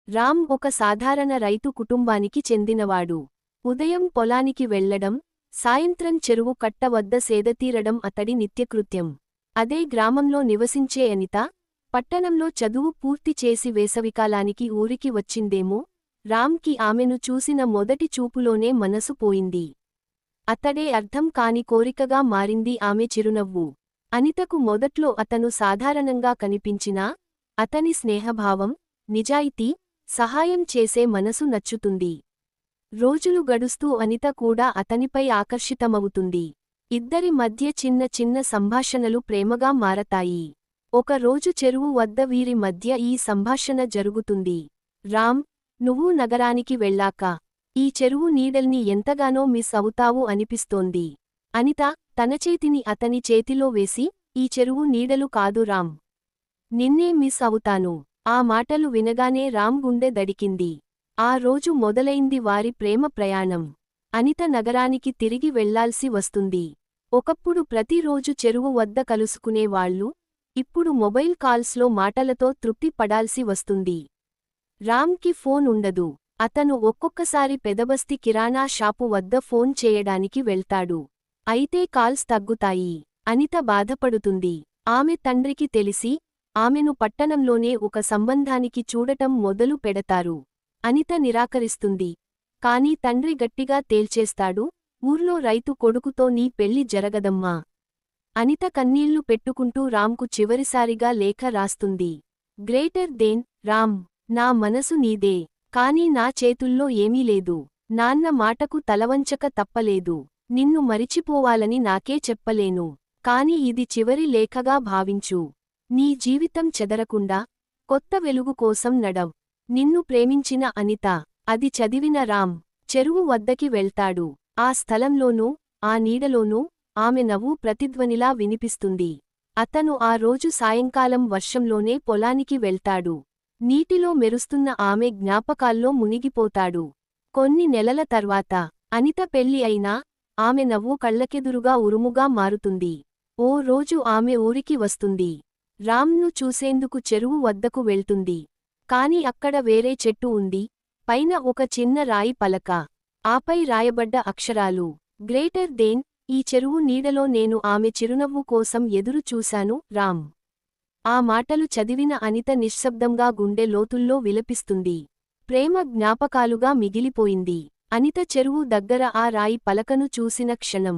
రామ్ ఒక సాధారణ రైతు కుటుంబానికి చెందినవాడు. ఉదయం పొలానికి వెళ్లడం, సాయంత్రం చెరువు కట్ట వద్ద సేదతీరడం అతడి నిత్యకృత్యం. అదే గ్రామంలో నివసించే అనిత, పట్టణంలో చదువు పూర్తి చేసి వేసవికాలానికి ఊరికి వచ్చిందేమో. రామ్కి ఆమెను చూసిన మొదటి చూపులోనే మనసు పోయింది. అతడే అర్థం కాని కోరికగా మారింది ఆమె చిరునవ్వు. అనితకు మొదట్లో అతను సాధారణంగా కనిపించినా, అతని స్నేహభావం, నిజాయితీ, సహాయం చేసే మనసు నచ్చుతుంది. రోజులు గడుస్తూ అనిత కూడా అతనిపై ఆకర్షితమవుతుంది. ఇద్దరి మధ్య చిన్న చిన్న సంభాషణలు ప్రేమగా మారతాయి. ఒక రోజు చెరువు వద్ద వీరి మధ్య ఈ సంభాషణ జరుగుతుంది. రామ్, నువ్వు నగరానికి వెళ్ళాక ఈ చెరువు నీడల్ని ఎంతగానో మిస్ అవుతావు అనిపిస్తోంది. అనిత తన చేతిని అతని చేతిలో వేసి, ఈ చెరువు నీడలు కాదు రామ్, నిన్నే మిస్ అవుతాను. ఆ మాటలు వినగానే రామ్ గుండె దడికింది. ఆ రోజు మొదలైంది వారి ప్రేమ ప్రయాణం. అనిత నగరానికి తిరిగి వెళ్లాల్సి వస్తుంది. ఒకప్పుడు ప్రతిరోజు చెరువు వద్ద కలుసుకునేవాళ్లు, ఇప్పుడు మొబైల్ కాల్స్లో మాటలతో తృప్తి పడాల్సి వస్తుంది. రామ్కి ఫోన్ ఉండదు. అతను ఒక్కొక్కసారి పెదబస్తి కిరాణా షాపు వద్ద ఫోన్ చేయడానికి వెళ్తాడు. అయితే కాల్స్ తగ్గుతాయి. అనిత బాధపడుతుంది. ఆమె తండ్రికి తెలిసి, ఆమెను పట్టణంలోనే ఒక సంబంధానికి చూడటం మొదలు పెడతారు. అనిత నిరాకరిస్తుంది. కాని తండ్రి గట్టిగా తేల్చేస్తాడు, ఊర్లో రైతు కొడుకుతో నీ పెళ్లి జరగదమ్మా. అనిత కన్నీళ్లు పెట్టుకుంటూ రామ్కు చివరిసారిగా లేఖ రాస్తుంది. గ్రేటర్ దెన్ రామ్, నా మనసు నీదే, కాని నా చేతుల్లో ఏమీ లేదు. నాన్న మాటకు తలవంచక తప్పలేదు. నిన్ను మరిచిపోవాలని నాకే చెప్పలేను. కాని ఇది చివరి లేఖగా భావించు. నీ జీవితం చెదరకుండా కొత్త వెలుగు కోసం నడవ్. నిన్ను ప్రేమించిన అనిత. అది చదివిన రామ్ చెరువు వద్దకి వెళ్తాడు. ఆ స్థలంలోనూ, ఆ నీడలోనూ ఆమె నవ్వు ప్రతిధ్వనిలా వినిపిస్తుంది. అతను ఆ రోజు సాయంకాలం వర్షంలోనే పొలానికి వెళ్తాడు. నీటిలో మెరుస్తున్న ఆమె జ్ఞాపకాల్లో మునిగిపోతాడు. కొన్ని నెలల తర్వాత అనిత పెళ్లి అయినా, ఆమె నవ్వు కళ్లకెదురుగా ఉరుముగా మారుతుంది. ఓ రోజు ఆమె ఊరికి వస్తుంది. రామ్ను చూసేందుకు చెరువు వద్దకు వెళ్తుంది. కాని అక్కడ వేరే చెట్టు ఉంది. పైన ఒక చిన్న రాయి పలక. ఆపై రాయబడ్డ అక్షరాలు, గ్రేటర్ దెన్, ఈ చెరువు నీడలో నేను ఆమె చిరునవ్వు కోసం ఎదురు చూశాను రామ్. ఆ మాటలు చదివిన అనిత నిశ్శబ్దంగా గుండె లోతుల్లో విలపిస్తుంది. ప్రేమ జ్ఞాపకాలుగా మిగిలిపోయింది. అనిత చెరువు దగ్గర ఆ రాయి పలకను చూసిన క్షణం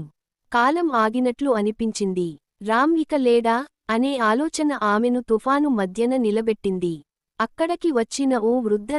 కాలం ఆగినట్లు అనిపించింది. రామ్ ఇక లేడా అనే ఆలోచన ఆమెను తుఫాను మధ్యన నిలబెట్టింది. అక్కడకి వచ్చిన ఓ వృద్ధ